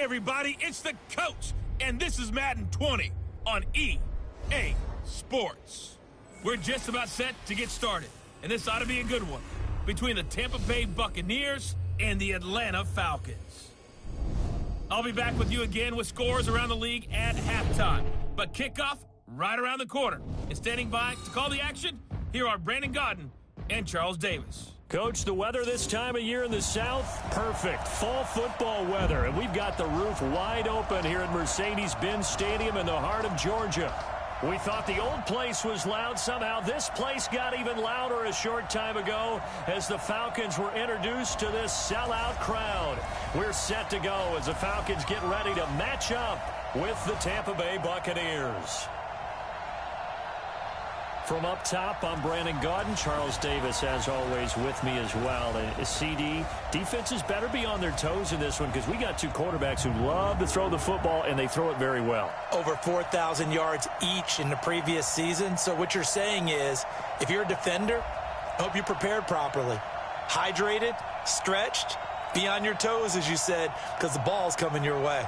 everybody, it's the coach, and this is Madden 20 on EA Sports. We're just about set to get started, and this ought to be a good one between the Tampa Bay Buccaneers and the Atlanta Falcons. I'll be back with you again with scores around the league at halftime, but kickoff right around the corner. And standing by to call the action, here are Brandon Godden and Charles Davis. Coach, the weather this time of year in the South, perfect. Fall football weather, and we've got the roof wide open here at Mercedes-Benz Stadium in the heart of Georgia. We thought the old place was loud. Somehow this place got even louder a short time ago as the Falcons were introduced to this sellout crowd. We're set to go as the Falcons get ready to match up with the Tampa Bay Buccaneers. From up top, I'm Brandon Godden. Charles Davis, as always, with me as well. And CD, defenses better be on their toes in this one because we got two quarterbacks who love to throw the football, and they throw it very well. Over 4,000 yards each in the previous season. So what you're saying is, if you're a defender, hope you're prepared properly. Hydrated, stretched, be on your toes, as you said, because the ball's coming your way.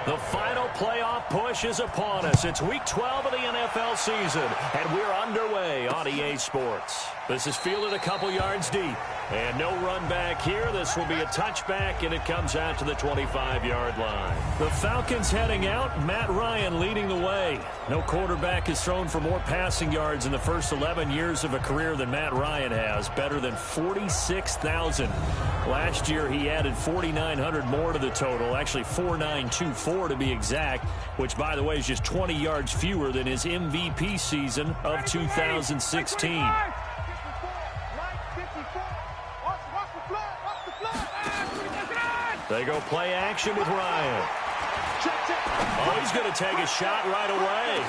The final playoff push is upon us. It's Week 12 of the NFL season, and we're underway on EA Sports. This is fielded a couple yards deep, and no run back here. This will be a touchback, and it comes out to the 25-yard line. The Falcons heading out, Matt Ryan leading the way. No quarterback has thrown for more passing yards in the first 11 years of a career than Matt Ryan has, better than 46,000. Last year, he added 4,900 more to the total, actually 4,924 to be exact, which, by the way, is just 20 yards fewer than his MVP season of 2016. They go play action with Ryan. Oh, he's going to take a shot right away.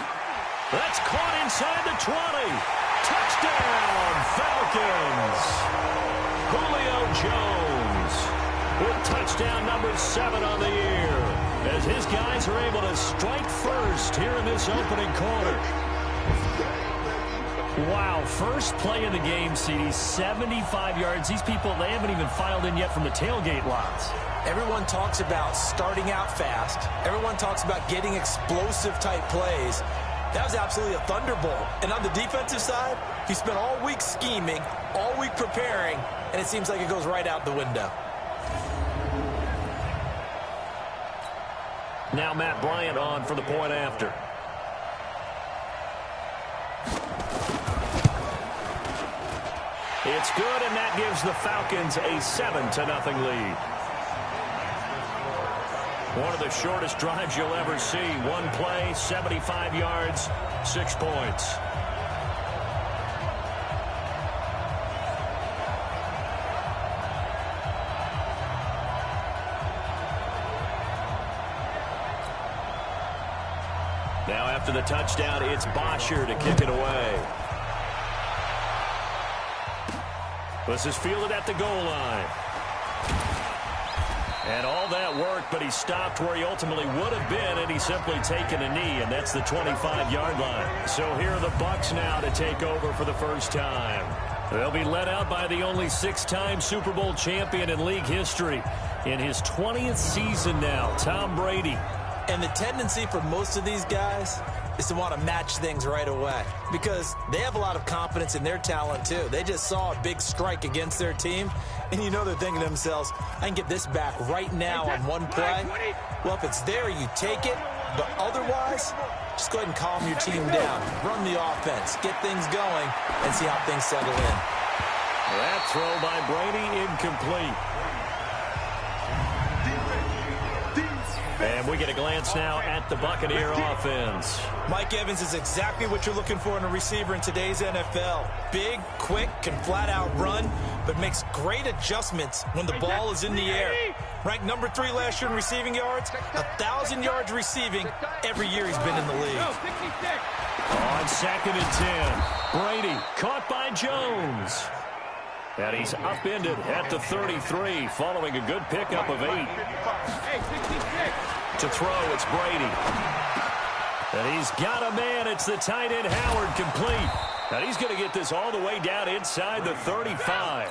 That's caught inside the 20. Touchdown, Falcons. Julio Jones with touchdown number 7 on the year as his guys are able to strike first here in this opening quarter. Wow, first play of the game, CD, 75 yards. These people, they haven't even filed in yet from the tailgate lots. Everyone talks about starting out fast. Everyone talks about getting explosive-type plays. That was absolutely a thunderbolt. And on the defensive side, he spent all week scheming, all week preparing, and it seems like it goes right out the window. Now Matt Bryant on for the point after. It's good, and that gives the Falcons a 7-0 lead. One of the shortest drives you'll ever see. One play, 75 yards, 6 points. Now after the touchdown, it's Bosher to kick it away. This is fielded at the goal line. And all that worked, but he stopped where he ultimately would have been, and he's simply taken a knee, and that's the 25-yard line. So here are the Bucs now to take over for the first time. They'll be led out by the only 6-time Super Bowl champion in league history. In his 20th season now, Tom Brady. And the tendency for most of these guys is to want to match things right away because they have a lot of confidence in their talent too. They just saw a big strike against their team, and you know they're thinking to themselves, I can get this back right now on one play. Well, if it's there, you take it, But otherwise, just go ahead and calm your team down. Run the offense, get things going, and see how things settle in. That throw by Brady incomplete. And we get a glance now at the Buccaneer offense. Mike Evans is exactly what you're looking for in a receiver in today's NFL. Big, quick, can flat-out run, but makes great adjustments when the ball is in the air. Ranked number 3 last year in receiving yards, 1,000 yards receiving every year he's been in the league. On 2nd and 10, Brady caught by Jones. And he's upended at the 33 following a good pickup of 8. To throw, it's Brady. And he's got a man. It's the tight end, Howard, complete. And he's going to get this all the way down inside the 35.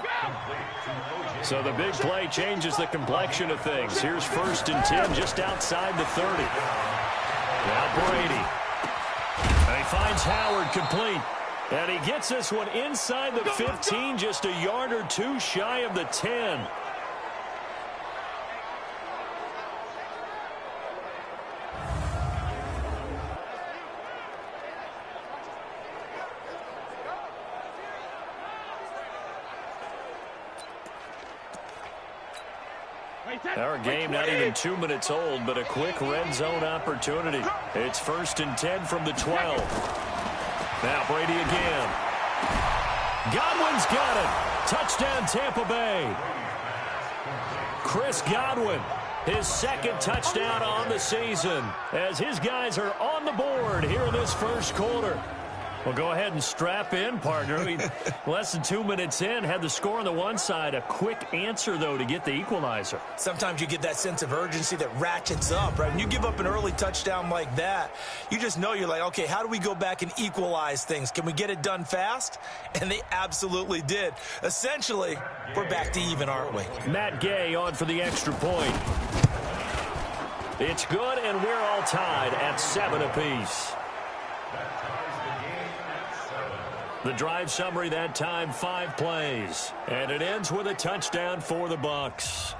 So the big play changes the complexion of things. Here's 1st and 10 just outside the 30. Now Brady. And he finds Howard complete. And he gets this one inside the 15, just a yard or 2 shy of the 10. Our game not even 2 minutes old, but a quick red zone opportunity. It's 1st and 10 from the 12. Now Brady again. Godwin's got it. Touchdown Tampa Bay. Chris Godwin, his 2nd touchdown on the season, as his guys are on the board here in this 1st quarter. Well, go ahead and strap in, partner. I mean, less than 2 minutes in, had the score on the one side. A quick answer, though, to get the equalizer. Sometimes you get that sense of urgency that ratchets up, right? When you give up an early touchdown like that, you just know you're like, okay, how do we go back and equalize things? Can we get it done fast? And they absolutely did. Essentially, we're back to even, aren't we? Matt Gay on for the extra point. It's good, and we're all tied at 7 apiece. The drive summary that time, 5 plays. And it ends with a touchdown for the Bucs.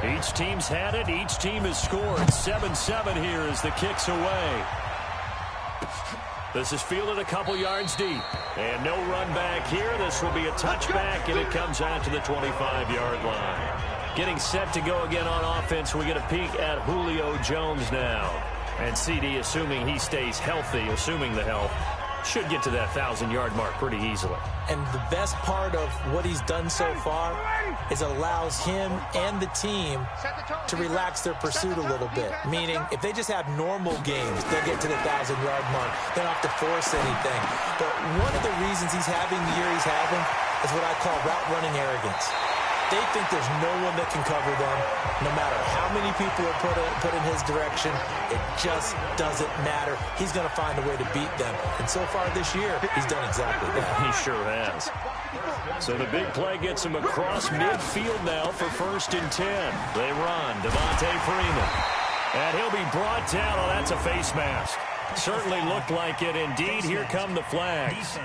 Each team's had it. Each team has scored. 7-7 here as the kick's away. This is fielded a couple yards deep. And no run back here. This will be a touchback, and it comes out to the 25-yard line. Getting set to go again on offense. We get a peek at Julio Jones now. And CD, assuming he stays healthy, assuming the health, should get to that 1,000-yard mark pretty easily. And the best part of what he's done so far is it allows him and the team to relax their pursuit a little bit. Meaning, if they just have normal games, they'll get to the 1,000-yard mark. They don't have to force anything. But one of the reasons he's having the year he's having is what I call route-running arrogance. They think there's no one that can cover them. No matter how many people are put in his direction, it just doesn't matter. He's going to find a way to beat them. And so far this year, he's done exactly that. He sure has. So the big play gets him across midfield now for 1st and 10. They run. Devontae Freeman. And he'll be brought down. Oh, that's a face mask. Certainly looked like it. Indeed, here come the flags.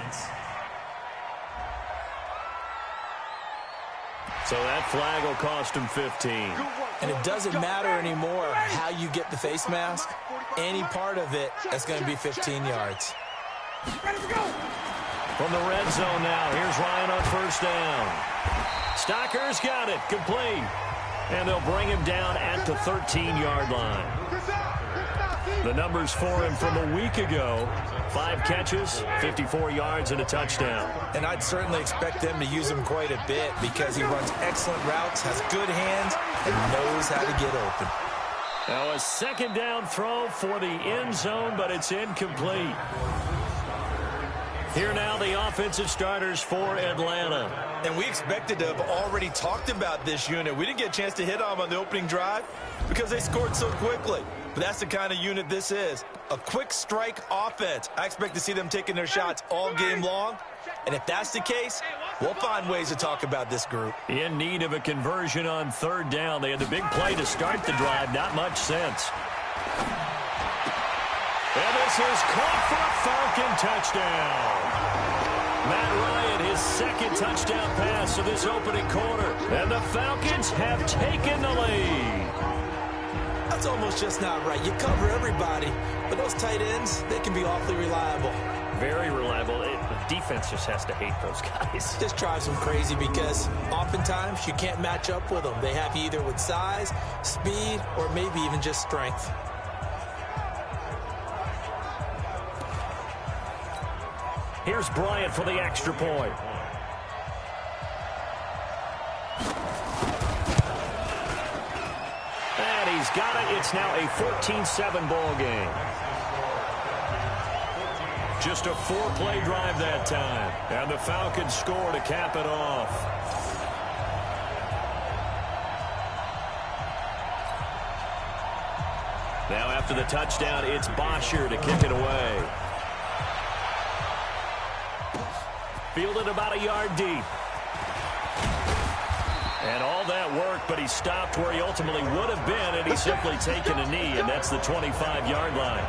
So that flag will cost him 15. And it doesn't matter anymore how you get the face mask. Any part of it, that's going to be 15 yards. From the red zone now, here's Ryan on 1st down. Stocker's got it, complete. And they'll bring him down at the 13-yard line. The numbers for him from a week ago: 5 catches, 54 yards, and a touchdown. And I'd certainly expect them to use him quite a bit because he runs excellent routes, has good hands, and knows how to get open. Now a 2nd down throw for the end zone, but it's incomplete. Here now the offensive starters for Atlanta. And we expected to have already talked about this unit. We didn't get a chance to hit on them on the opening drive because they scored so quickly. But that's the kind of unit this is. A quick strike offense. I expect to see them taking their shots all game long. And if that's the case, we'll find ways to talk about this group. In need of a conversion on 3rd down. They had the big play to start the drive. Not much sense. And this is caught for a Falcon touchdown. Matt Ryan, his 2nd touchdown pass pace of this opening quarter. And the Falcons have taken the lead. That's almost just not right. You cover everybody, but those tight ends, they can be awfully reliable. Very reliable. The defense just has to hate those guys. Just drives them crazy because oftentimes you can't match up with them. They have you either with size, speed, or maybe even just strength. Here's Bryant for the extra point. And he's got it. It's now a 14-7 ball game. Just a 4-play drive that time. And the Falcons score to cap it off. Now after the touchdown, it's Bosher to kick it away. Fielded about a yard deep. And all that work, but he stopped where he ultimately would have been, and he's simply taken a knee, and that's the 25-yard line.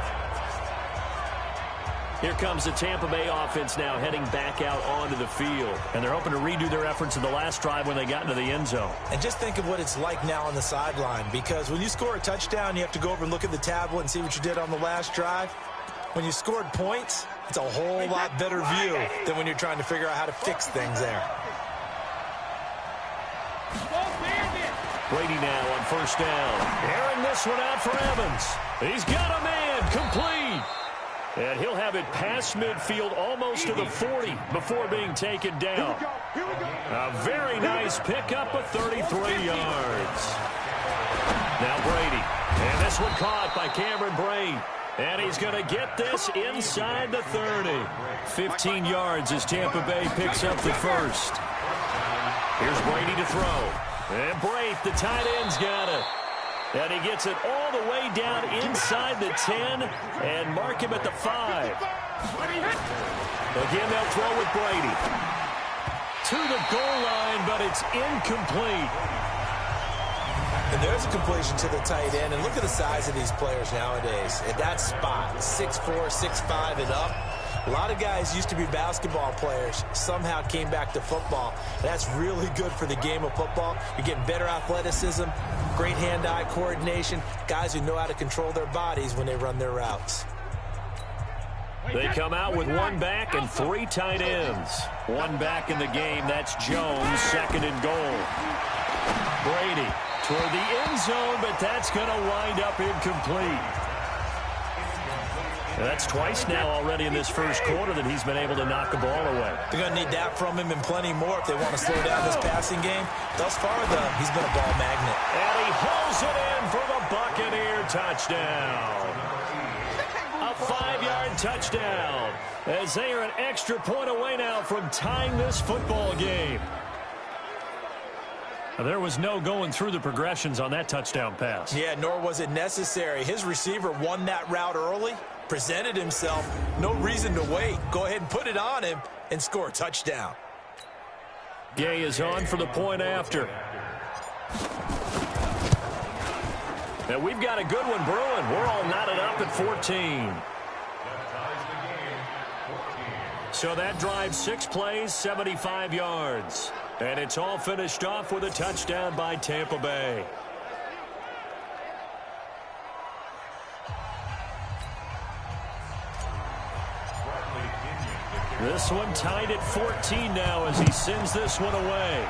Here comes the Tampa Bay offense now heading back out onto the field. And they're hoping to redo their efforts in the last drive when they got into the end zone. And just think of what it's like now on the sideline, because when you score a touchdown, you have to go over and look at the tablet and see what you did on the last drive. When you scored points, it's a whole lot better view than when you're trying to figure out how to fix things there. Brady now on first down. Airing this one out for Evans. He's got a man complete. And he'll have it past midfield almost to the 40 before being taken down. A very nice pickup of 33 yards. Now Brady. And this one caught by Cameron Brate. And he's going to get this inside the 30. 15 yards as Tampa Bay picks up the first. Here's Brady to throw. And Brate, the tight end's got it. And he gets it all the way down inside the 10 and mark him at the 5. Again, they'll throw with Brady. To the goal line, but it's incomplete. And there's a completion to the tight end. And look at the size of these players nowadays. At that spot, 6'4", 6'5", and up. A lot of guys used to be basketball players, somehow came back to football. That's really good for the game of football. You're getting better athleticism, great hand-eye coordination, guys who know how to control their bodies when they run their routes. They come out with one back and 3 tight ends. One back in the game, that's Jones, second and goal. Brady toward the end zone, but that's going to wind up incomplete. That's twice now already in this first quarter that he's been able to knock the ball away. They're going to need that from him and plenty more if they want to slow down this passing game. Thus far, though, he's been a ball magnet. And he hauls it in for the Buccaneer touchdown. A 5-yard touchdown as they are an extra point away now from tying this football game. There was no going through the progressions on that touchdown pass. Yeah, nor was it necessary. His receiver won that route early, presented himself, no reason to wait. Go ahead and put it on him and score a touchdown. Gay is on for the point after. Now we've got a good one brewing. We're all knotted up at 14. So that drives 6 plays, 75 yards. And it's all finished off with a touchdown by Tampa Bay. This one tied at 14 now as he sends this one away.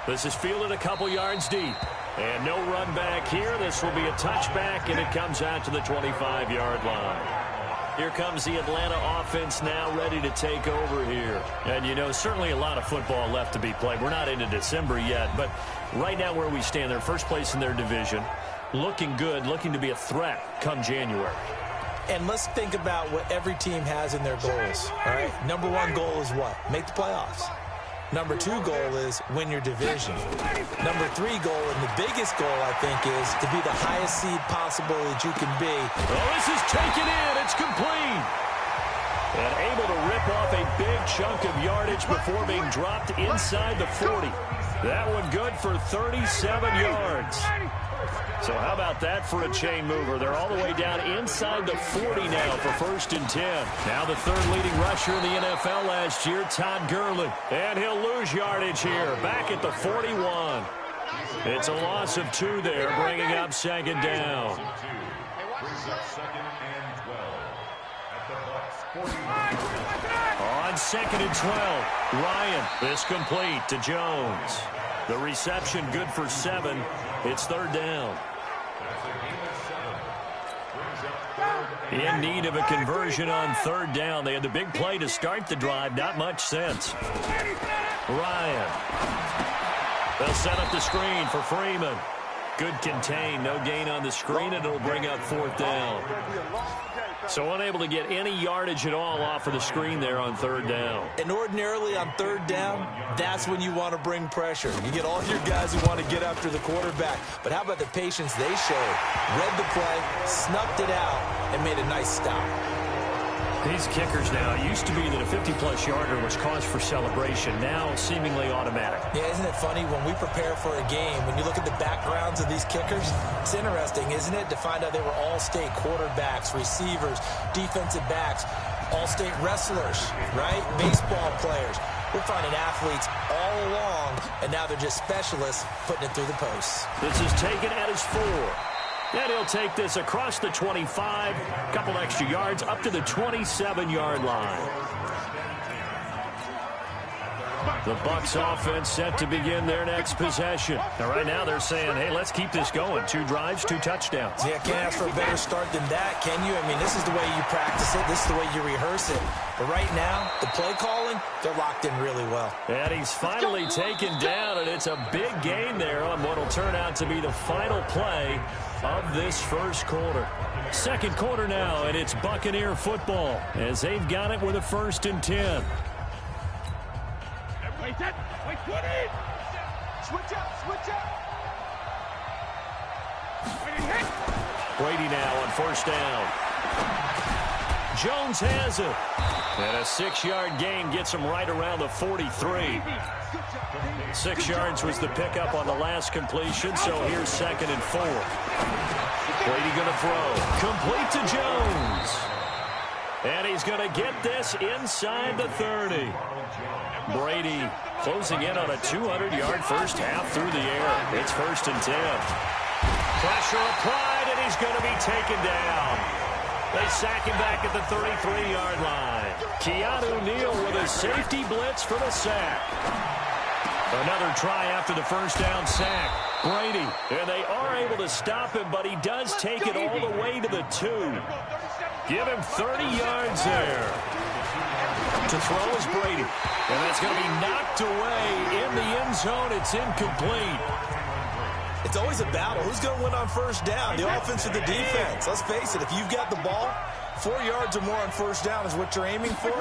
This is fielded a couple yards deep. And no run back here. This will be a touchback, and it comes out to the 25-yard line. Here comes the Atlanta offense now ready to take over here. And, you know, certainly a lot of football left to be played. We're not into December yet, but right now where we stand, they're first place in their division. Looking good, looking to be a threat come January. And let's think about what every team has in their goals. All right, number 1 goal is what? Make the playoffs. Number 2 goal is win your division. Number 3 goal, and the biggest goal, I think, is to be the highest seed possible that you can be. Oh, this is taken in. It's complete. And able to rip off a big chunk of yardage before being dropped inside the 40. That one good for 37 yards. So how about that for a chain mover? They're all the way down inside the 40 now for 1st and 10. Now the third leading rusher in the NFL last year, Todd Gurley. And he'll lose yardage here, back at the 41. It's a loss of 2 there, bringing up 2nd down. On 2nd and 12, Ryan, this complete to Jones. The reception good for 7. It's 3rd down. In need of a conversion on 3rd down. They had the big play to start the drive. Not much sense. Ryan. They'll set up the screen for Freeman. Good contain. No gain on the screen, and it'll bring up 4th down. So unable to get any yardage at all off of the screen there on 3rd down. And ordinarily on 3rd down, that's when you want to bring pressure. You get all your guys who want to get after the quarterback. But how about the patience they showed? Read the play, snuffed it out, and made a nice stop. These kickers now, it used to be that a 50-plus yarder was cause for celebration. Now seemingly automatic. Yeah, isn't it funny when we prepare for a game, when you look at the backgrounds of these kickers, it's interesting, isn't it, to find out they were all-state quarterbacks, receivers, defensive backs, all-state wrestlers, right? Baseball players. We're finding athletes all along, and now they're just specialists putting it through the posts. This is taken at his 4. And he'll take this across the 25, a couple extra yards, up to the 27-yard line. The Bucs offense set to begin their next possession. Now, right now they're saying, hey, let's keep this going. 2 drives, 2 touchdowns. Yeah, can't ask for a better start than that, can you? I mean, this is the way you practice it. This is the way you rehearse it. But right now, the play calling, they're locked in really well. And he's finally taken down, and it's a big gain there on what will turn out to be the final play of this first quarter. 2nd quarter now, and it's Buccaneer football as they've got it with a 1st and 10. Brady now on 1st down. Jones has it. And a 6-yard gain gets him right around the 43. 6 yards was the pickup on the last completion, so here's 2nd and 4. Brady going to throw. Complete to Jones. And he's going to get this inside the 30. Brady closing in on a 200-yard first half through the air. It's 1st and 10. Pressure applied, and he's going to be taken down. They sack him back at the 33-yard line. Keanu Neal with a safety blitz for the sack. Another try after the 1st down sack. Brady, and they are able to stop him, but he does take it all the way to the 2. Give him 30 yards there. To throw is Brady. And that's going to be knocked away in the end zone. It's incomplete. It's always a battle. Who's going to win on 1st down, the offense or the defense? Let's face it, if you've got the ball, 4 yards or more on 1st down is what you're aiming for.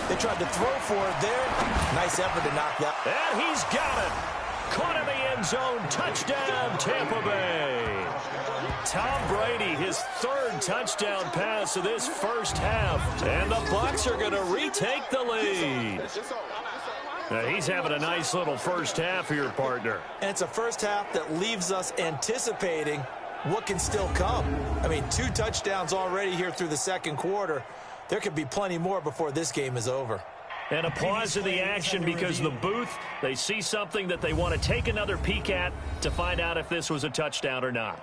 They tried to throw for it there. Nice effort to knock that. And he's got it. Caught in the end zone. Touchdown, Tampa Bay. Tom Brady, his 3rd touchdown pass of this first half. And the Bucs are going to retake the lead. Now, he's having a nice little first half here, partner. And it's a first half that leaves us anticipating what can still come. I mean, 2 touchdowns already here through the 2nd quarter. There could be plenty more before this game is over. And a pause in the action because the booth, they see something that they want to take another peek at to find out if this was a touchdown or not.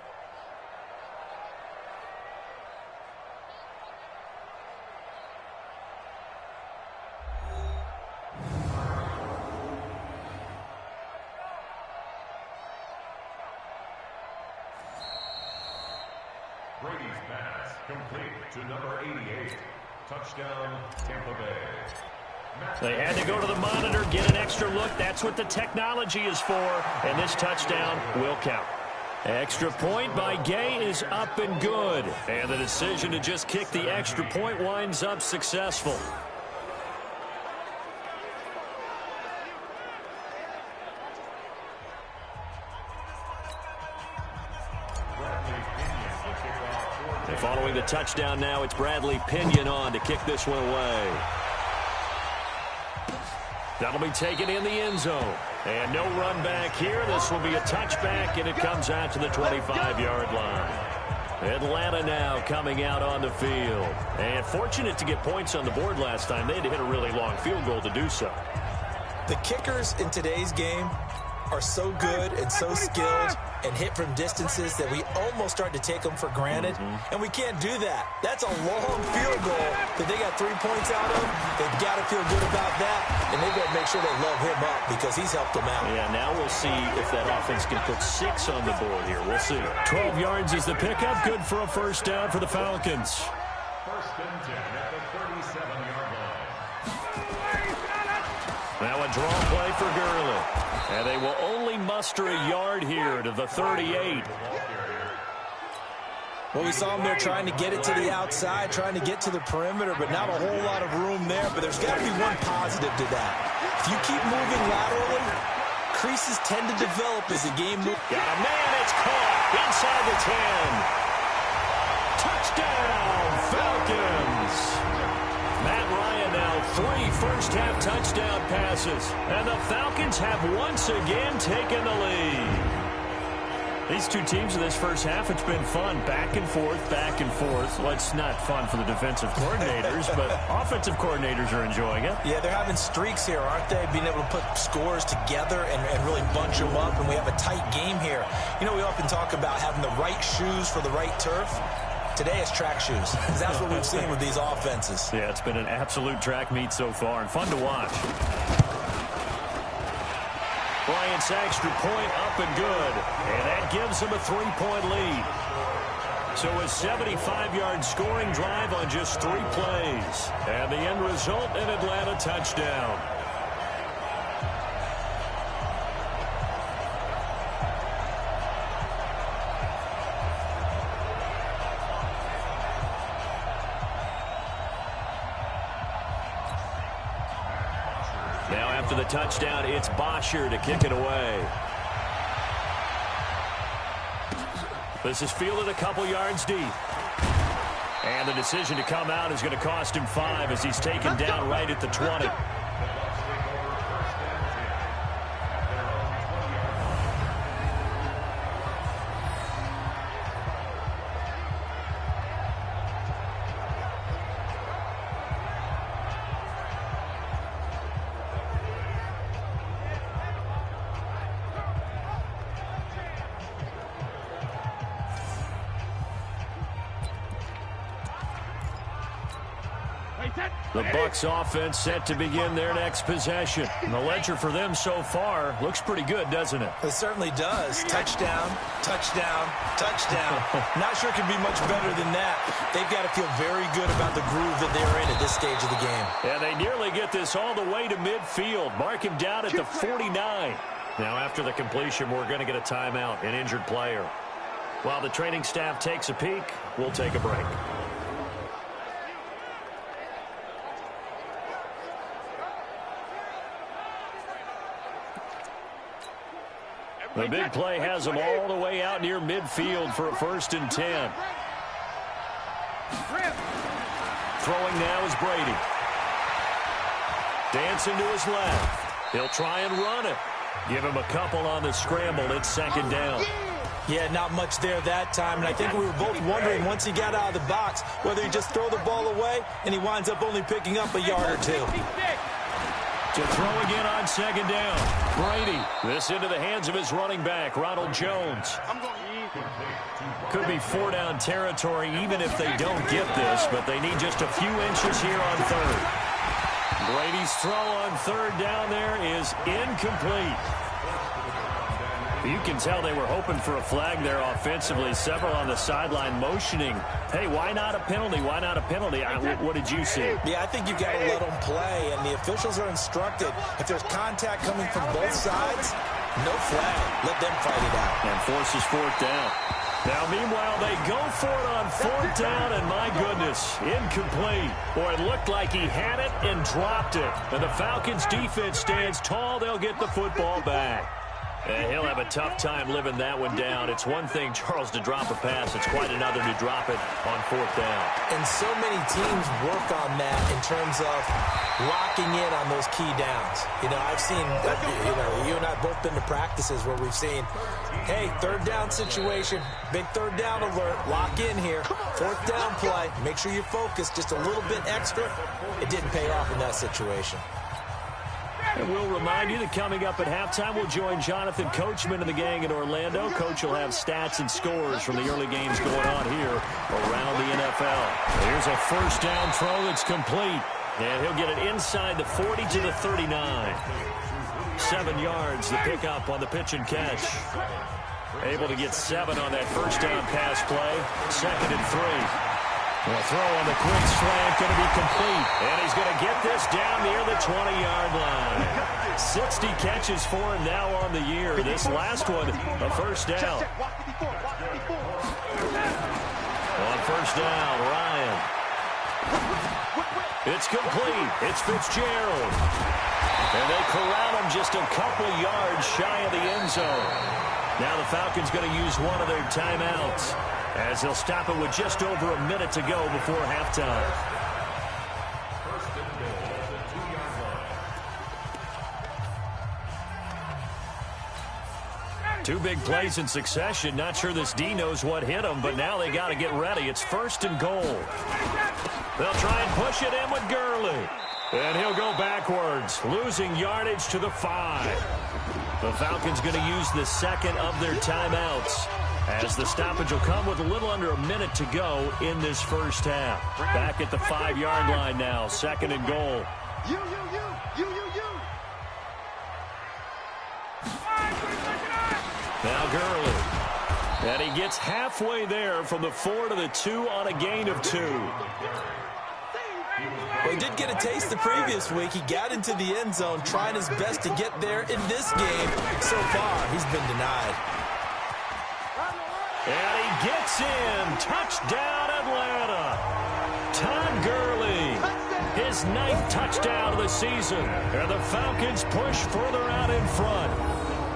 Brady's pass complete to number 88. Touchdown, Tampa Bay. They had to go to the monitor, get an extra look. That's what the technology is for. And this touchdown will count. Extra point by Gay is up and good. And the decision to just kick the extra point winds up successful. And following the touchdown now, it's Bradley Pinion on to kick this one away. That'll be taken in the end zone. And no run back here. This will be a touchback, and it comes out to the 25-yard line. Atlanta now coming out on the field. And fortunate to get points on the board last time. They had to hit a really long field goal to do so. The kickers in today's game are so good and so skilled and hit from distances that we almost start to take them for granted, and we can't do that. That's a long field goal that they got 3 points out of. They've got to feel good about that, and they've got to make sure they load him up because he's helped them out. Yeah, now we'll see if that offense can put 6 on the board here. We'll see. 12 yards is the pickup. Good for a first down for the Falcons. First and 10 at the 37-yard line. Now a draw play for Gurley. And they will only muster a yard here to the 38. Well, we saw them there trying to get it to the outside, trying to get to the perimeter, but not a whole lot of room there. But there's got to be one positive to that. If you keep moving laterally, creases tend to develop as the game moves. Got a man, it's caught inside the 10. Touchdown, Falcons. Matt Ryan now 3 first-half touchdown passes. And the Falcons have once again taken the lead. These two teams in this first half, it's been fun. Back and forth, back and forth. Well, it's not fun for the defensive coordinators, but offensive coordinators are enjoying it. Yeah, they're having streaks here, aren't they? Being able to put scores together and really bunch them up, and we have a tight game here. You know, we often talk about having the right shoes for the right turf. Today it's track shoes. That's what we've seen with these offenses. Yeah, it's been an absolute track meet so far and fun to watch. Bryant's extra point up and good. And that gives him a 3-point lead. So a 75-yard scoring drive on just 3 plays. And the end result, an Atlanta touchdown. Now after the touchdown, it's Bosher to kick it away. This is fielded a couple yards deep. And the decision to come out is going to cost him 5 as he's taken down right at the 20. The Bucs offense set to begin their next possession. And the ledger for them so far looks pretty good, doesn't it? It certainly does. Touchdown, touchdown, touchdown. Not sure it could be much better than that. They've got to feel very good about the groove that they're in at this stage of the game. And they nearly get this all the way to midfield. Mark him down at the 49. Now after the completion, we're going to get a timeout, an injured player. While the training staff takes a peek, we'll take a break. The big play has them all the way out near midfield for a 1st and 10. Throwing now is Brady. Dancing to his left. He'll try and run it. Give him a couple on the scramble. It's 2nd down. Yeah, not much there that time, and I think we were both wondering once he got out of the box whether he'd just throw the ball away, and he winds up only picking up a yard or 2. To throw again on 2nd down. Brady. This into the hands of his running back, Ronald Jones. Could be 4-down territory even if they don't get this, but they need just a few inches here on 3rd. Brady's throw on 3rd down there is incomplete. You can tell they were hoping for a flag there offensively. Several on the sideline motioning. Hey, why not a penalty? Why not a penalty? What did you see? Yeah, I think you've got to let them play, and the officials are instructed. If there's contact coming from both sides, no flag. Let them fight it out. And forces 4th down. Now, meanwhile, they go for it on 4th down, and my goodness, incomplete. Boy, it looked like he had it and dropped it. And the Falcons' defense stands tall. They'll get the football back. And he'll have a tough time living that one down. It's one thing, Charles, to drop a pass. It's quite another to drop it on 4th down. And so many teams work on that in terms of locking in on those key downs. I've seen, you and I have both been to practices where we've seen, hey, 3rd down situation, big 3rd down alert, lock in here, 4th down play, make sure you're focused just a little bit extra. It didn't pay off in that situation. And we'll remind you that coming up at halftime, we'll join Jonathan Coachman and the gang in Orlando. Coach will have stats and scores from the early games going on here around the NFL. Here's a 1st down throw that's complete. And he'll get it inside the 40 to the 39. 7 yards to pick up on the pitch and catch. Able to get 7 on that 1st down pass play. 2nd and 3. The throw on the quick slant going to be complete. And he's going to get this down near the 20-yard line. 60 catches for him now on the year. This last one, a 1st down. On 1st down, Ryan. It's complete. It's Fitzgerald. And they corral him just a couple yards shy of the end zone. Now the Falcons going to use one of their timeouts, as they'll stop it with just over a minute to go before halftime. Two big plays in succession. Not sure this D knows what hit him, but now they got to get ready. It's 1st and goal. They'll try and push it in with Gurley. And he'll go backwards, losing yardage to the 5. The Falcons going to use the 2nd of their timeouts, as the stoppage will come with a little under a minute to go in this 1st half. Back at the 5-yard line now, 2nd and goal. Now Gurley. And he gets halfway there from the 4 to the 2 on a gain of 2. Well, he did get a taste the previous week. He got into the end zone, trying his best to get there in this game. So far, he's been denied. And he gets in. Touchdown, Atlanta. Todd Gurley, his 9th touchdown of the season. And the Falcons push further out in front.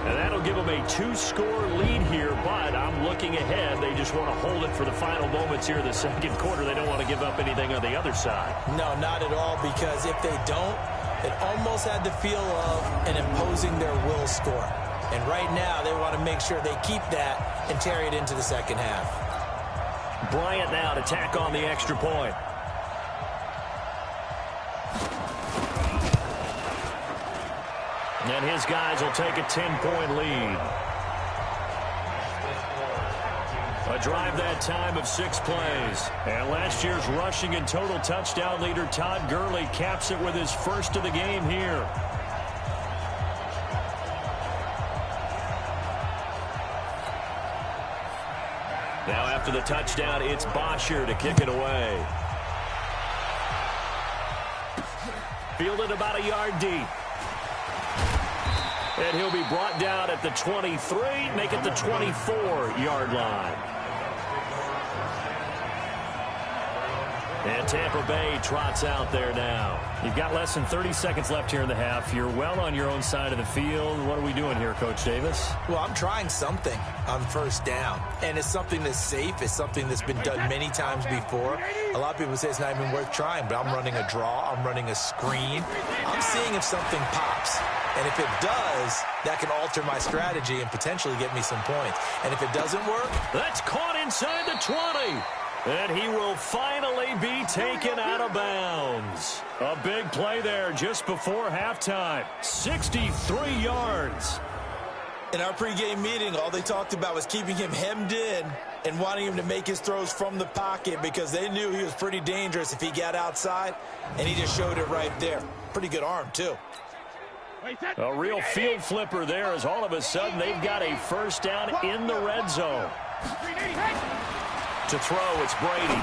And that'll give them a 2-score lead here, but I'm looking ahead. They just want to hold it for the final moments here in the 2nd quarter. They don't want to give up anything on the other side. No, not at all, because if they don't, it almost had the feel of an imposing their will score. And right now, they want to make sure they keep that and carry it into the 2nd half. Bryant now to tack on the extra point. And his guys will take a 10-point lead. A drive that time of 6 plays. And last year's rushing and total touchdown leader Todd Gurley caps it with his 1st of the game here. Now after the touchdown, it's Bosher to kick it away. Fielded about a yard deep. And he'll be brought down at the 23, make it the 24-yard line. And Tampa Bay trots out there now. You've got less than 30 seconds left here in the half. You're well on your own side of the field. What are we doing here, Coach Davis? Well, I'm trying something on 1st down. And it's something that's safe. It's something that's been done many times before. A lot of people say it's not even worth trying, but I'm running a draw. I'm running a screen. I'm seeing if something pops. And if it does, that can alter my strategy and potentially get me some points. And if it doesn't work, that's caught inside the 20. And he will finally be taken out of bounds. A big play there just before halftime. 63 yards. In our pregame meeting, all they talked about was keeping him hemmed in and wanting him to make his throws from the pocket because they knew he was pretty dangerous if he got outside, and he just showed it right there. Pretty good arm, too. A real field flipper there, as all of a sudden they've got a 1st down in the red zone. To throw, it's Brady.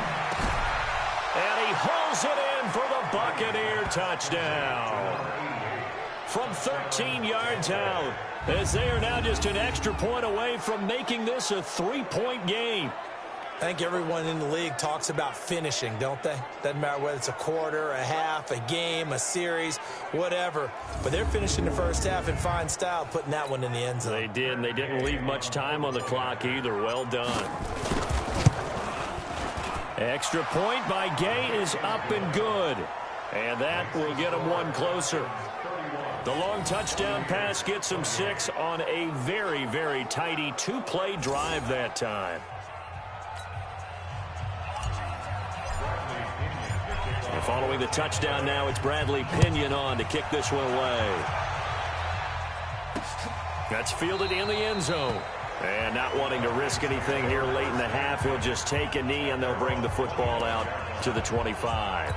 And he hauls it in for the Buccaneer touchdown. From 13 yards out, as they are now just an extra point away from making this a 3-point game. I think everyone in the league talks about finishing, don't they? Doesn't matter whether it's a quarter, a half, a game, a series, whatever. But they're finishing the first half in fine style, putting that one in the end zone. They did, and they didn't leave much time on the clock either. Well done. Extra point by Gay is up and good. And that will get them one closer. The long touchdown pass gets them 6 on a very, very tidy two-play drive that time. And following the touchdown now, it's Bradley Pinion on to kick this one away. That's fielded in the end zone. And not wanting to risk anything here late in the half, he'll just take a knee, and they'll bring the football out to the 25.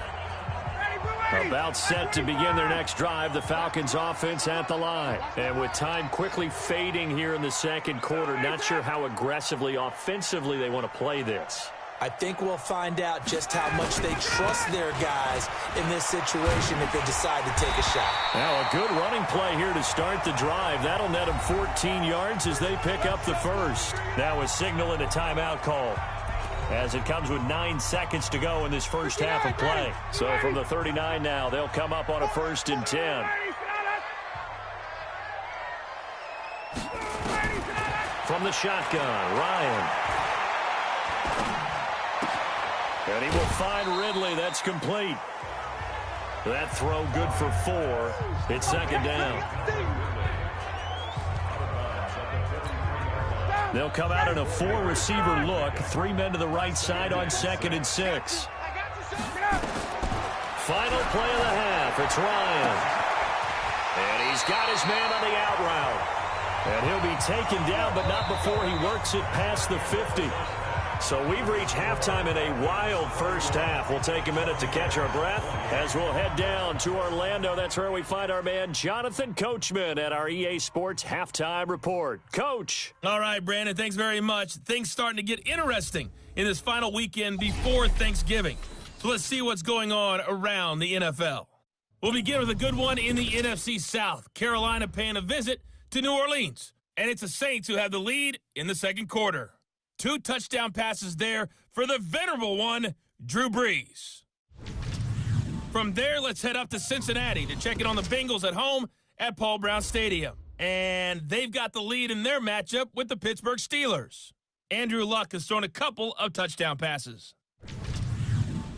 About set to begin their next drive, the Falcons offense at the line. And with time quickly fading here in the second quarter, not sure how aggressively, offensively they want to play this. I think we'll find out just how much they trust their guys in this situation if they decide to take a shot. Now, a good running play here to start the drive. That'll net them 14 yards as they pick up the first. Now a signal and a timeout call, as it comes with 9 seconds to go in this first half of play. So from the 39 now, they'll come up on a 1st and 10. From the shotgun, Ryan. And he will find Ridley. That's complete. That throw good for 4. It's second down. They'll come out in a 4-receiver look. 3 men to the right side on 2nd and 6. Final play of the half. It's Ryan. And he's got his man on the out route. And he'll be taken down, but not before he works it past the 50. So we've reached halftime in a wild first half. We'll take a minute to catch our breath as we'll head down to Orlando. That's where we find our man Jonathan Coachman at our EA Sports Halftime Report. Coach. All right, Brandon, thanks very much. Things starting to get interesting in this final weekend before Thanksgiving. So let's see what's going on around the NFL. We'll begin with a good one in the NFC South. Carolina paying a visit to New Orleans. And it's the Saints who have the lead in the second quarter. 2 touchdown passes there for the venerable one, Drew Brees. From there, let's head up to Cincinnati to check in on the Bengals at home at Paul Brown Stadium. And they've got the lead in their matchup with the Pittsburgh Steelers. Andrew Luck has thrown a couple of touchdown passes.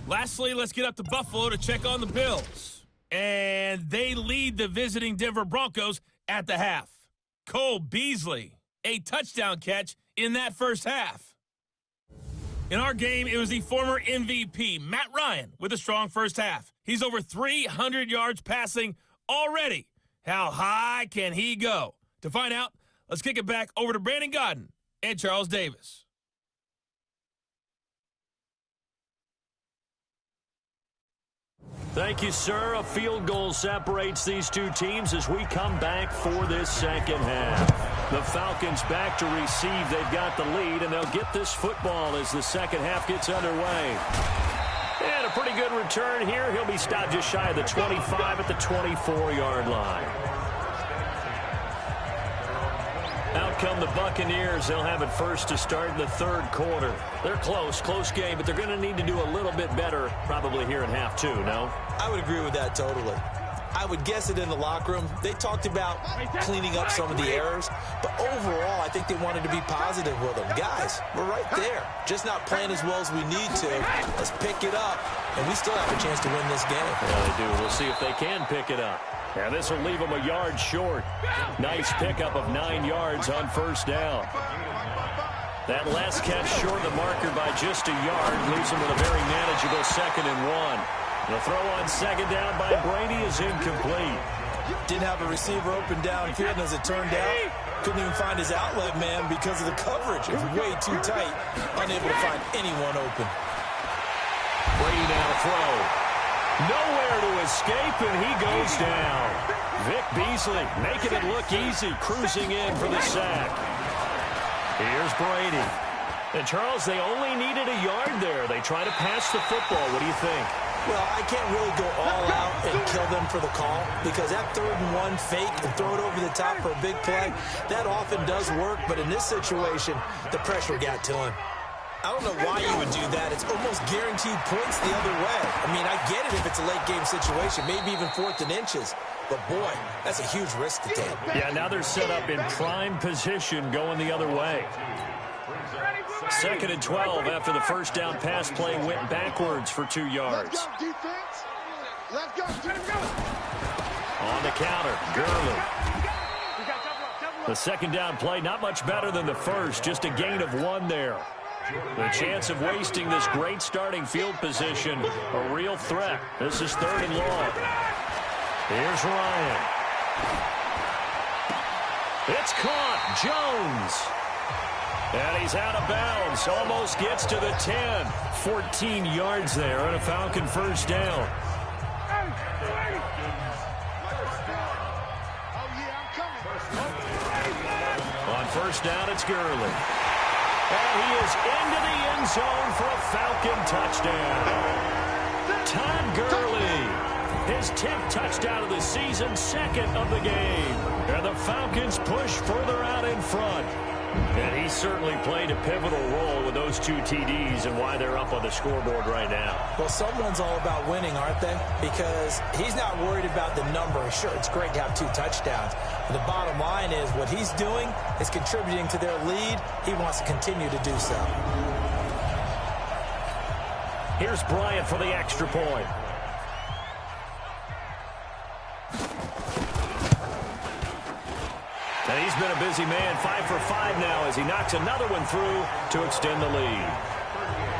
Lastly, let's get up to Buffalo to check on the Bills. And they lead the visiting Denver Broncos at the half. Cole Beasley, a touchdown catch in that first half. In our game, it was the former MVP, Matt Ryan, with a strong first half. He's over 300 yards passing already. How high can he go? To find out, let's kick it back over to Brandon Godden and Charles Davis. Thank you, sir. A field goal separates these two teams as we come back for this second half. The Falcons back to receive. They've got the lead, and they'll get this football as the second half gets underway. And a pretty good return here. He'll be stopped just shy of the 25 at the 24-yard line. Out come the Buccaneers. They'll have it first to start in the third quarter. They're close game, but they're going to need to do a little bit better probably here in half 2, no? I would agree with that totally. I would guess it in the locker room. They talked about cleaning up some of the errors, but overall, I think they wanted to be positive with them. Guys, we're right there. Just not playing as well as we need to. Let's pick it up, and we still have a chance to win this game. Yeah, they do. We'll see if they can pick it up. And this will leave them a yard short. Nice pickup of 9 yards on first down. That last catch short of the marker by just a yard leaves them with a very manageable 2nd and 1. The throw on second down by Brady is incomplete. Didn't have a receiver open downfield, and as it turned out, couldn't even find his outlet man because of the coverage. It was way too tight, unable to find anyone open. Brady now to throw. Nowhere to escape, and he goes down. Vic Beasley making it look easy, cruising in for the sack. Here's Brady. And, Charles, they only needed a yard there. They try to pass the football. What do you think? Well, I can't really go all out and kill them for the call because that 3rd and 1 fake and throw it over the top for a big play, that often does work. But in this situation, the pressure got to him. I don't know why you would do that. It's almost guaranteed points the other way. I mean, I get it if it's a late-game situation, maybe even 4th and inches. But, boy, that's a huge risk to take. Yeah, now they're set up in prime position going the other way. 2nd and 12 after the first down pass play went backwards for 2 yards. Let's go, defense. Let's go. On the counter, Gurley. The second down play, not much better than the first, just a gain of 1 there. The chance of wasting this great starting field position, a real threat. This is 3rd and long. Here's Ryan. It's caught. Jones. And he's out of bounds. Almost gets to the 10. 14 yards there on a Falcon first down. On first down, it's Gurley. And he is into the end zone for a Falcon touchdown. Todd Gurley, his 10th touchdown of the season, 2nd of the game. And the Falcons push further out in front. And he certainly played a pivotal role with those 2 TDs and why they're up on the scoreboard right now. Well, someone's all about winning, aren't they? Because he's not worried about the number. Sure, it's great to have 2 touchdowns. But the bottom line is what he's doing is contributing to their lead. He wants to continue to do so. Here's Bryant for the extra point. And he's been a busy man, 5 for 5 now as he knocks another one through to extend the lead.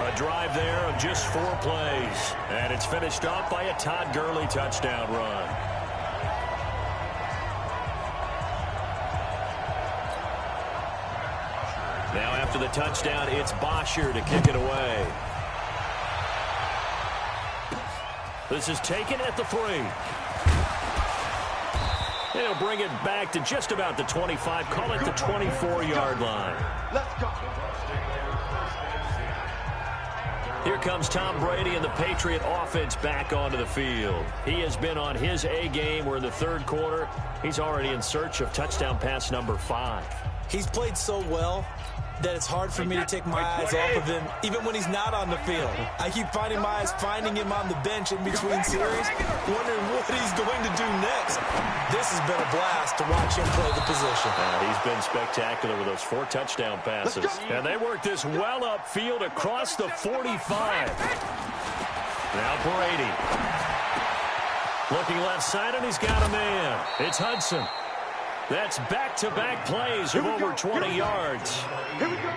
A drive there of just 4 plays. And it's finished off by a Todd Gurley touchdown run. Now after the touchdown, it's Bosher to kick it away. This is taken at the 3. He'll bring it back to just about the 25, call it the 24-yard line. Let's go. Here comes Tom Brady and the Patriot offense back onto the field. He has been on his A game. We're in the 3rd quarter. He's already in search of touchdown pass number 5. He's played so well that it's hard for me to take my eyes off of him, even when he's not on the field. I keep finding my eyes finding him on the bench in between series, wondering what he's going to do next. This has been a blast to watch him play the position. He's been spectacular with those 4 touchdown passes. And they work this well upfield across the 45. Now Brady. Looking left side, and he's got a man. It's Hudson. That's back-to-back plays of over 20 yards. Here we go.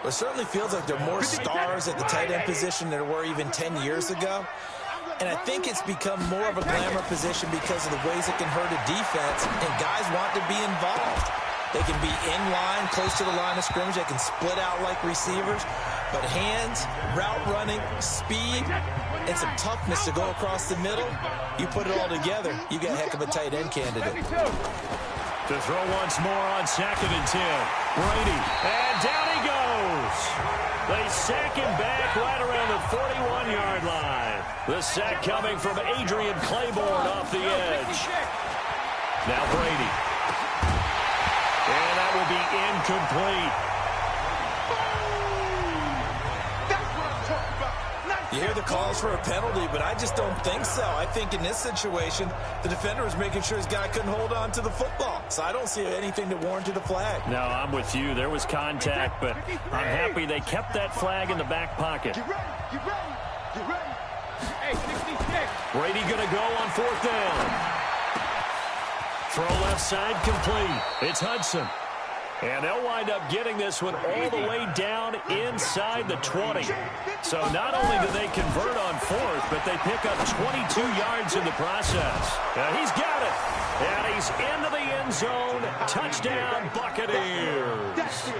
It certainly feels like there are more stars at the tight end position than there were even 10 years ago. And I think it's become more of a glamour position because of the ways it can hurt a defense, and guys want to be involved. They can be in line, close to the line of scrimmage. They can split out like receivers. But hands, route running, speed, and some toughness to go across the middle, you put it all together, you got a heck of a tight end candidate. To throw once more on 2nd and 10. Brady, and down he goes. They sack him back right around the 41-yard line. The sack coming from Adrian Claiborne off the edge. Now Brady. And that will be incomplete. You hear the calls for a penalty, but I just don't think so. I think in this situation, the defender was making sure his guy couldn't hold on to the football. So I don't see anything that warranted a flag. No, I'm with you. There was contact, but I'm happy they kept that flag in the back pocket. Get ready. Get ready. Get ready. Hey, 66. Brady going to go on 4th down. Throw left side complete. It's Hudson. And they'll wind up getting this one all the way down inside the 20. So not only do they convert on 4th, but they pick up 22 yards in the process. And he's got it. And he's into the end zone. Touchdown, Buccaneers.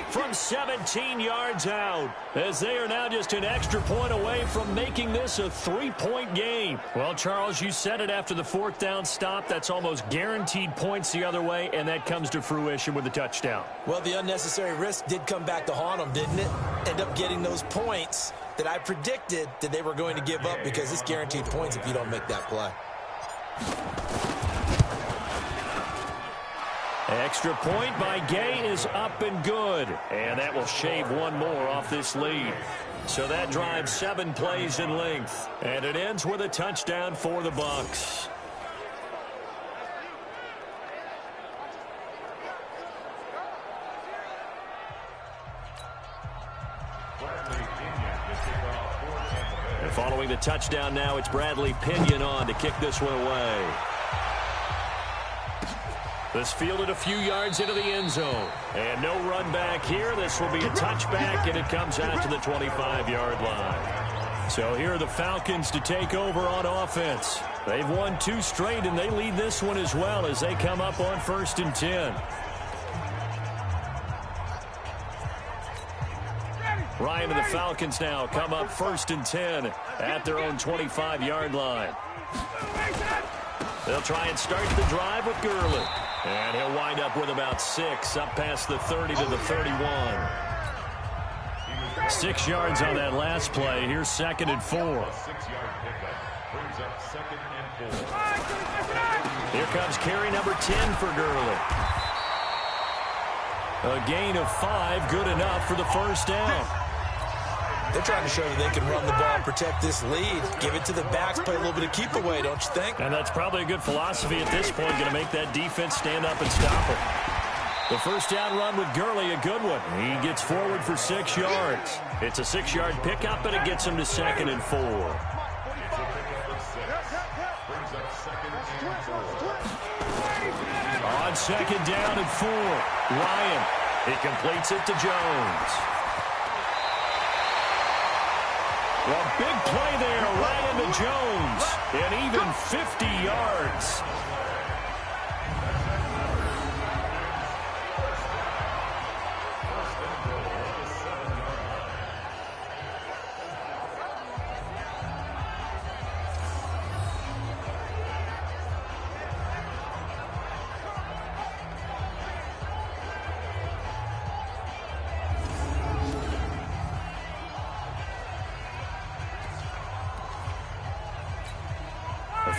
From 17 yards out, as they are now just an extra point away from making this a 3-point game. Well, Charles, you said it after the 4th down stop. That's almost guaranteed points the other way, and that comes to fruition with the touchdown. Well, the unnecessary risk did come back to haunt them, didn't it? End up getting those points that I predicted that they were going to give up because it's guaranteed points if you don't make that play. Extra point by Gay is up and good. And that will shave one more off this lead. So that drives 7 plays in length. And it ends with a touchdown for the Bucs. And following the touchdown now, it's Bradley Pinion on to kick this one away. This fielded a few yards into the end zone. And no run back here. This will be a touchback, and it comes out to the 25-yard line. So here are the Falcons to take over on offense. They've won 2 straight, and they lead this one as well as they come up on 1st and 10. Ryan and the Falcons now come up 1st and 10 at their own 25-yard line. They'll try and start the drive with Gurley. And he'll wind up with about 6, up past the 30 to the 31. 6 yards on that last play. Here's 2nd and 4. Here comes carry number 10 for Gurley. A gain of 5, good enough for the first down. They're trying to show you they can run the ball and protect this lead. Give it to the backs, play a little bit of keep away, don't you think? And that's probably a good philosophy at this point, going to make that defense stand up and stop it. The first down run with Gurley, a good one. He gets forward for 6 yards. It's a 6-yard pickup, and it gets him to 2nd and 4. On 2nd down and 4, Ryan. He completes it to Jones. Well, big play there, Ryan to Jones, and even 50 yards.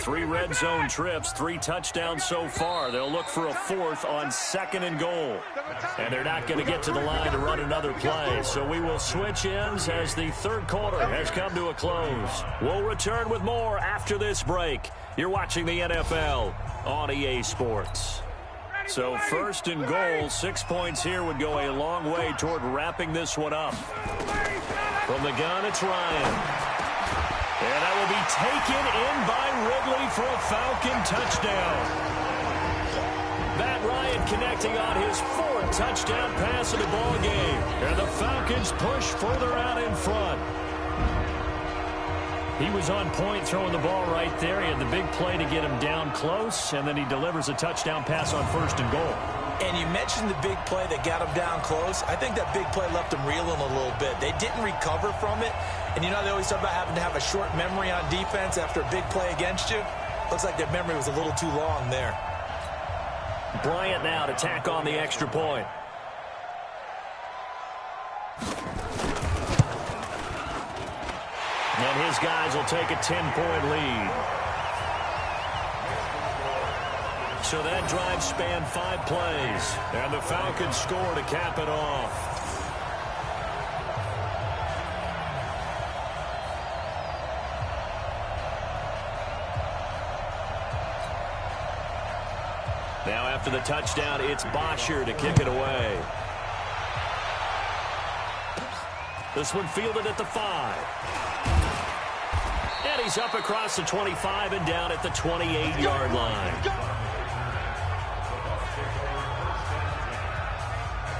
Three red zone trips, 3 touchdowns so far. They'll look for a 4th on 2nd and goal. And they're not going to get to the line to run another play. So we will switch ends as the 3rd quarter has come to a close. We'll return with more after this break. You're watching the NFL on EA Sports. So 1st and goal, 6 points here would go a long way toward wrapping this one up. From the gun, it's Ryan. And that will be taken in by Ridley for a Falcon touchdown. Matt Ryan connecting on his 4th touchdown pass of the ball game. And the Falcons push further out in front. He was on point throwing the ball right there. He had the big play to get him down close, and then he delivers a touchdown pass on 1st and goal. And you mentioned the big play that got him down close. I think that big play left him reeling a little bit. They didn't recover from it. And you know they always talk about having to have a short memory on defense after a big play against you. Looks like their memory was a little too long there. Bryant now to tack on the extra point. And his guys will take a 10-point lead. So that drive spanned 5 plays. And the Falcons score to cap it off. Now after the touchdown, it's Bosher to kick it away. This one fielded at the 5. And he's up across the 25 and down at the 28-yard line.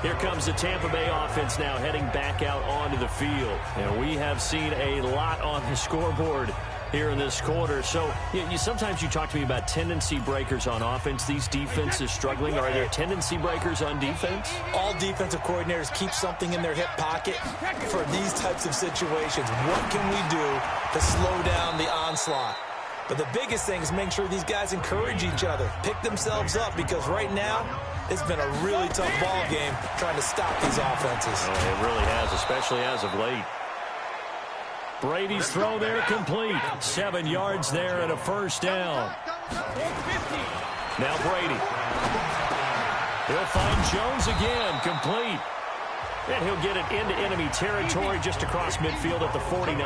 Here comes the Tampa Bay offense now heading back out onto the field. And we have seen a lot on the scoreboard here in this quarter. So sometimes you talk to me about tendency breakers on offense. These defenses struggling. Are there tendency breakers on defense? All defensive coordinators keep something in their hip pocket for these types of situations. What can we do to slow down the onslaught? But the biggest thing is make sure these guys encourage each other, pick themselves up, because right now it's been a really tough ball game trying to stop these offenses. Oh, it really has, especially as of late. Brady's throw there complete. 7 yards there and a first down. Now Brady. He'll find Jones again, complete. And he'll get it into enemy territory just across midfield at the 49.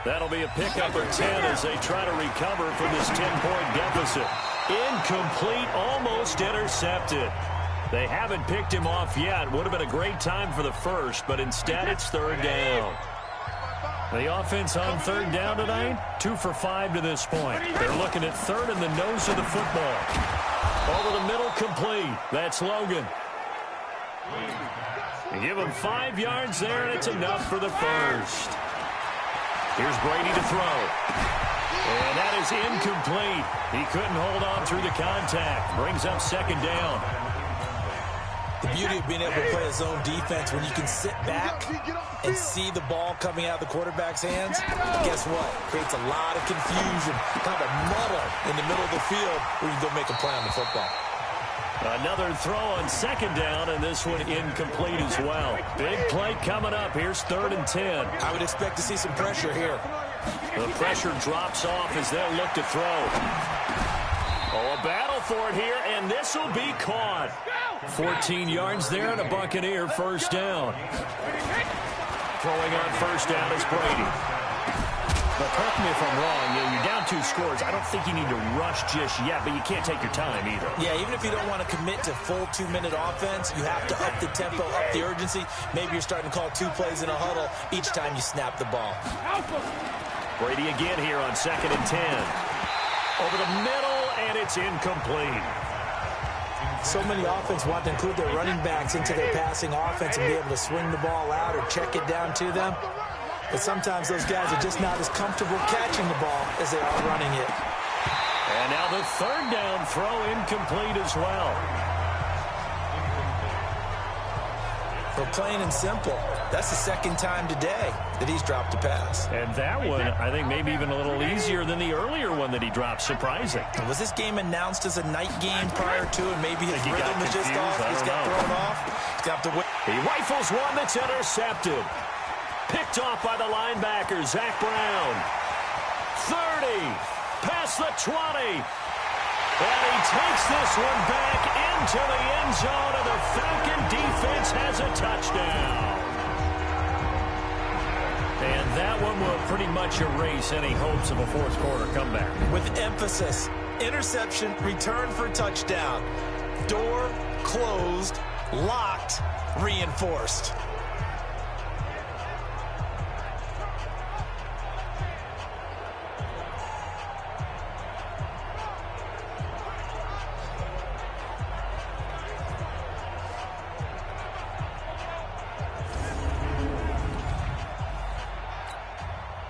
That'll be a pickup or 10 as they try to recover from this 10-point deficit. Incomplete, almost intercepted. They haven't picked him off yet. Would have been a great time for the first, but instead it's third down. The offense on third down tonight, 2 for 5 to this point. They're looking at third in the nose of the football. Over the middle, complete. That's Logan. They give him 5 yards there, and it's enough for the first. Here's Brady to throw. And that is incomplete. He couldn't hold on through the contact. Brings up second down. The beauty of being able to play a zone defense when you can sit back and see the ball coming out of the quarterback's hands, guess what? Creates a lot of confusion, kind of a muddle in the middle of the field where you can go make a play on the football. Another throw on second down, and this one incomplete as well. Big play coming up. Here's 3rd and 10. I would expect to see some pressure here. The pressure drops off as they'll look to throw. Oh, a battle for it here, and this will be caught. 14 yards there and a Buccaneer first down. Throwing on first down is Brady. But correct me if I'm wrong, you're down 2 scores. I don't think you need to rush just yet, but you can't take your time either. Yeah, even if you don't want to commit to full 2-minute offense, you have to up the tempo, up the urgency. Maybe you're starting to call 2 plays in a huddle each time you snap the ball. Brady again here on 2nd and 10. Over the middle, and it's incomplete. So many offense want to include their running backs into their passing offense and be able to swing the ball out or check it down to them. But sometimes those guys are just not as comfortable catching the ball as they are running it. And now the 3rd down throw incomplete as well. For plain and simple, that's the 2nd time today that he's dropped a pass. And that one, I think, maybe even a little easier than the earlier one that he dropped. Surprising. Was this game announced as a night game prior to, and maybe his rhythm was just off? He's got thrown off. He's got to win. He rifles one that's intercepted. Picked off by the linebacker, Zach Brown. 30, past the 20. And he takes this one back into the end zone, and the Falcon defense has a touchdown. And that one will pretty much erase any hopes of a fourth quarter comeback. With emphasis, interception, return for touchdown. Door closed, locked, reinforced.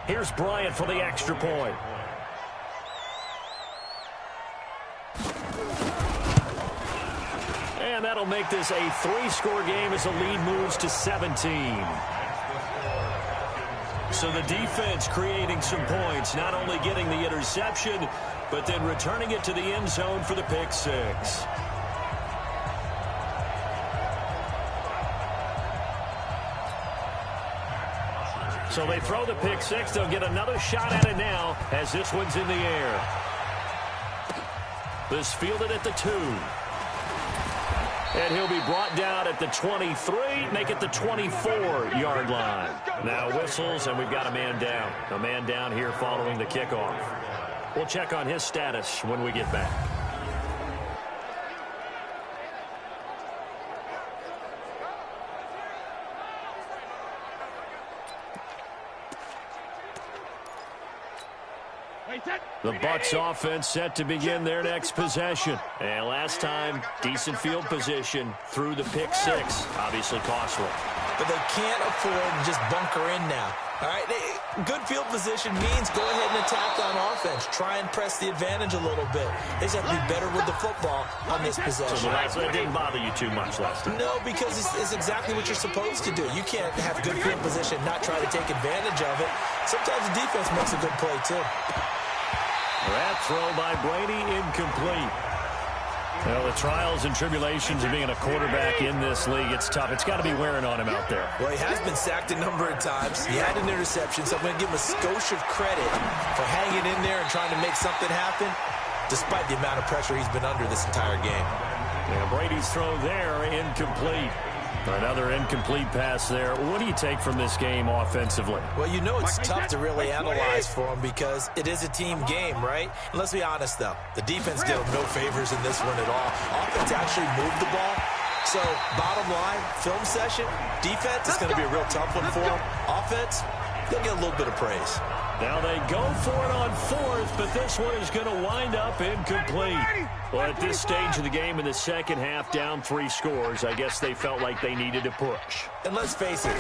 Here's Bryant for the extra point. And that'll make this a 3-score game as the lead moves to 17. So the defense creating some points, not only getting the interception, but then returning it to the end zone for the pick 6. So they throw the pick 6. They'll get another shot at it now as this one's in the air. This fielded at the 2. And he'll be brought down at the 23, make it the 24-yard line. Now whistles, and we've got a man down. A man down here following the kickoff. We'll check on his status when we get back. The Bucs offense set to begin their next possession. And last time, decent field position through the pick 6. Obviously costly. But they can't afford to just bunker in now. All right, good field position means go ahead and attack on offense. Try and press the advantage a little bit. They just have to be better with the football on this possession. So that didn't bother you too much last time? No, because it's exactly what you're supposed to do. You can't have good field position, not try to take advantage of it. Sometimes the defense makes a good play, too. That throw by Brady incomplete. Well, the trials and tribulations of being a quarterback in this league, it's tough. It's got to be wearing on him out there. Well, he has been sacked a number of times. He had an interception, so I'm going to give him a skosh of credit for hanging in there and trying to make something happen, despite the amount of pressure he's been under this entire game. And Brady's throw there, incomplete. Another incomplete pass there. What do you take from this game offensively? Well, you know it's tough to really analyze for them because it is a team game, right? And let's be honest, though. The defense did them no favors in this one at all. Offense actually moved the ball. So, bottom line, film session, defense is going to be a real tough one for them. Offense, they'll get a little bit of praise. Now they go for it on fourth, but this one is going to wind up incomplete. Well, at this stage of the game in the second half, down 3 scores, I guess they felt like they needed to push. And let's face it,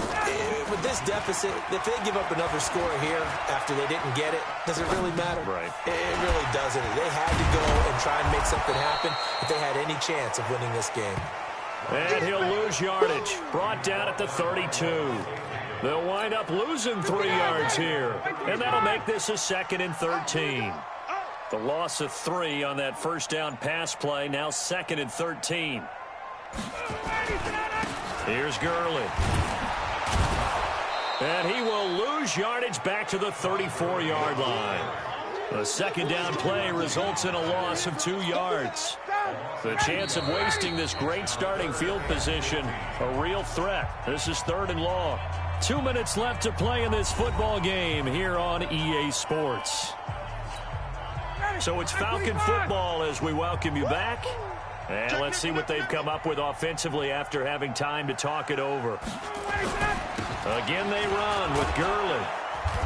with this deficit, if they give up another score here after they didn't get it, does it really matter? Right. It really doesn't. They had to go and try and make something happen if they had any chance of winning this game. And he'll lose yardage. Brought down at the 32. They'll wind up losing 3 yards here. And that'll make this a 2nd and 13. The loss of 3 on that first down pass play. Now 2nd and 13. Here's Gurley. And he will lose yardage back to the 34-yard line. The second down play results in a loss of 2 yards. The chance of wasting this great starting field position, a real threat. This is 3rd and long. 2 minutes left to play in this football game here on EA Sports. So it's Falcon football as we welcome you back. And let's see what they've come up with offensively after having time to talk it over. Again, they run with Gurley.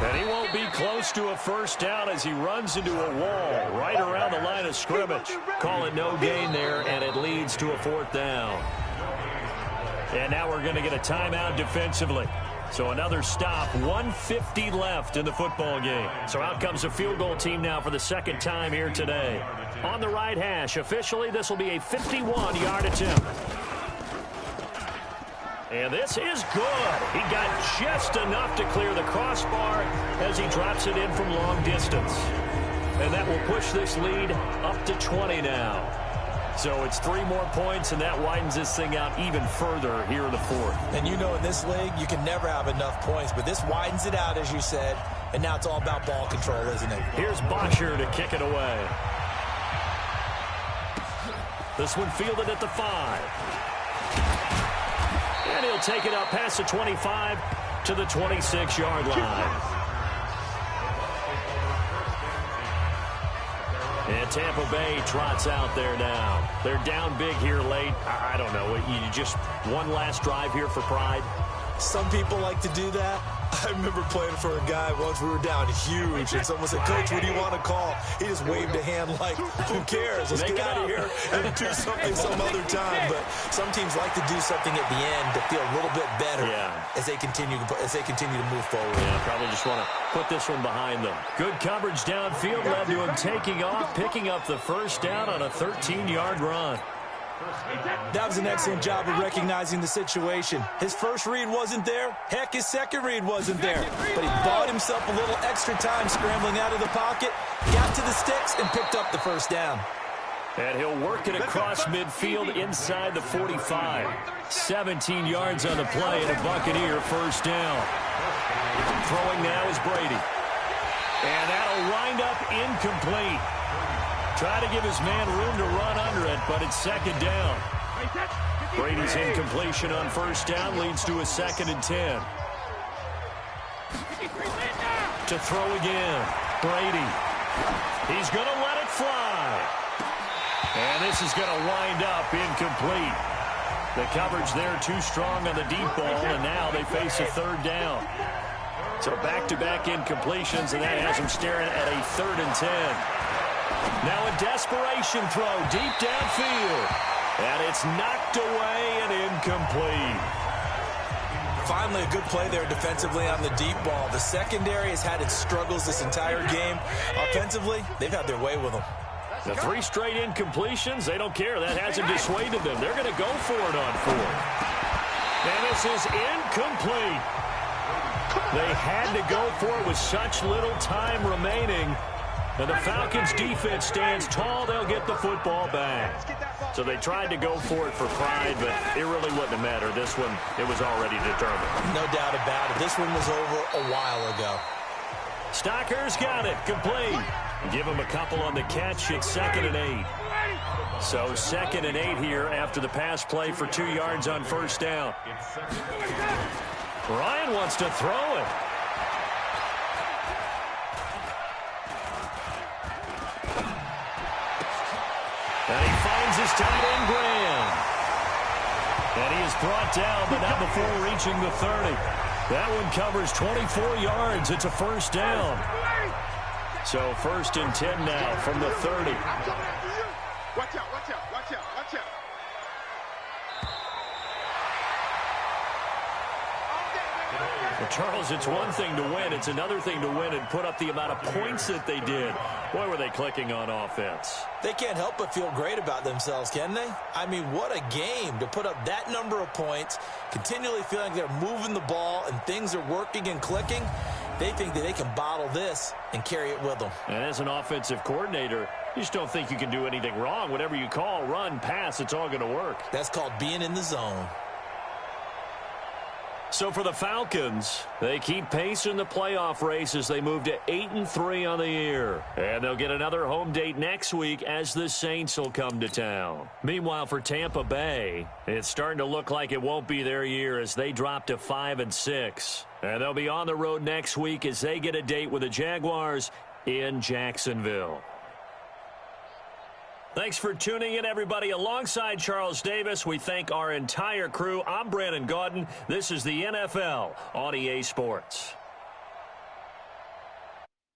And he won't be close to a first down as he runs into a wall right around the line of scrimmage. Call it no gain there, and it leads to a 4th down. And now we're going to get a timeout defensively. So another stop, 1:50 left in the football game. So out comes a field goal team now for the second time here today. On the right hash, officially this will be a 51-yard attempt. And this is good. He got just enough to clear the crossbar as he drops it in from long distance. And that will push this lead up to 20 now. So it's 3 more points, and that widens this thing out even further here in the 4th. And you know in this league, you can never have enough points, but this widens it out, as you said, and now it's all about ball control, isn't it? Here's Bosher to kick it away. This one fielded at the 5. And he'll take it up past the 25 to the 26-yard line. And Tampa Bay trots out there now. They're down big here late. I don't know. You just one last drive here for pride? Some people like to do that. I remember playing for a guy once. We were down huge, and someone said, "Coach, what do you want to call?" He just waved a hand like, "Who cares? Let's get out of here and do something some other time." But some teams like to do something at the end to feel a little bit better as they continue to move forward. Yeah, probably just want to put this one behind them. Good coverage downfield led to him taking off, picking up the first down on a 13-yard run. That was an excellent job of recognizing the situation. His first read wasn't there. Heck, his second read wasn't there. But he bought himself a little extra time scrambling out of the pocket, got to the sticks, and picked up the first down. And he'll work it across midfield inside the 45. 17 yards on the play and a Buccaneer first down. Throwing now is Brady. And that'll wind up incomplete. Try to give his man room to run under it, but it's second down. Brady's incompletion on first down leads to a 2nd and 10. To throw again, Brady. He's going to let it fly. And this is going to wind up incomplete. The coverage there too strong on the deep ball, and now they face a 3rd down. So back-to-back incompletions, and that has him staring at a 3rd and 10. Now a desperation throw deep downfield. And it's knocked away and incomplete. Finally, a good play there defensively on the deep ball. The secondary has had its struggles this entire game. Offensively, they've had their way with them. The 3 straight incompletions, they don't care. That hasn't dissuaded them. They're going to go for it on 4th. And this is incomplete. They had to go for it with such little time remaining. And the Falcons' defense stands tall. They'll get the football back. So they tried to go for it for pride, but it really wouldn't have mattered. This one, it was already determined. No doubt about it. This one was over a while ago. Stocker's got it. Complete. Give him a couple on the catch. It's 2nd and 8. So 2nd and 8 here after the pass play for 2 yards on first down. Ryan wants to throw it. And he finds his tight end, Graham. And he is brought down, but not before reaching the 30. That one covers 24 yards. It's a first down. So 1st and 10 now from the 30. Watch out, watch out, watch out, watch out. Well, Charles, it's one thing to win. It's another thing to win and put up the amount of points that they did. Boy, were they clicking on offense. They can't help but feel great about themselves, can they? I mean, what a game to put up that number of points, continually feeling they're moving the ball and things are working and clicking. They think that they can bottle this and carry it with them. And as an offensive coordinator, you just don't think you can do anything wrong. Whatever you call, run, pass, it's all going to work. That's called being in the zone. So for the Falcons, they keep pace in the playoff race as they move to 8-3 on the year. And they'll get another home date next week as the Saints will come to town. Meanwhile, for Tampa Bay, it's starting to look like it won't be their year as they drop to 5-6. And they'll be on the road next week as they get a date with the Jaguars in Jacksonville. Thanks for tuning in, everybody. Alongside Charles Davis, we thank our entire crew. I'm Brandon Gaudin. This is the NFL on EA Sports.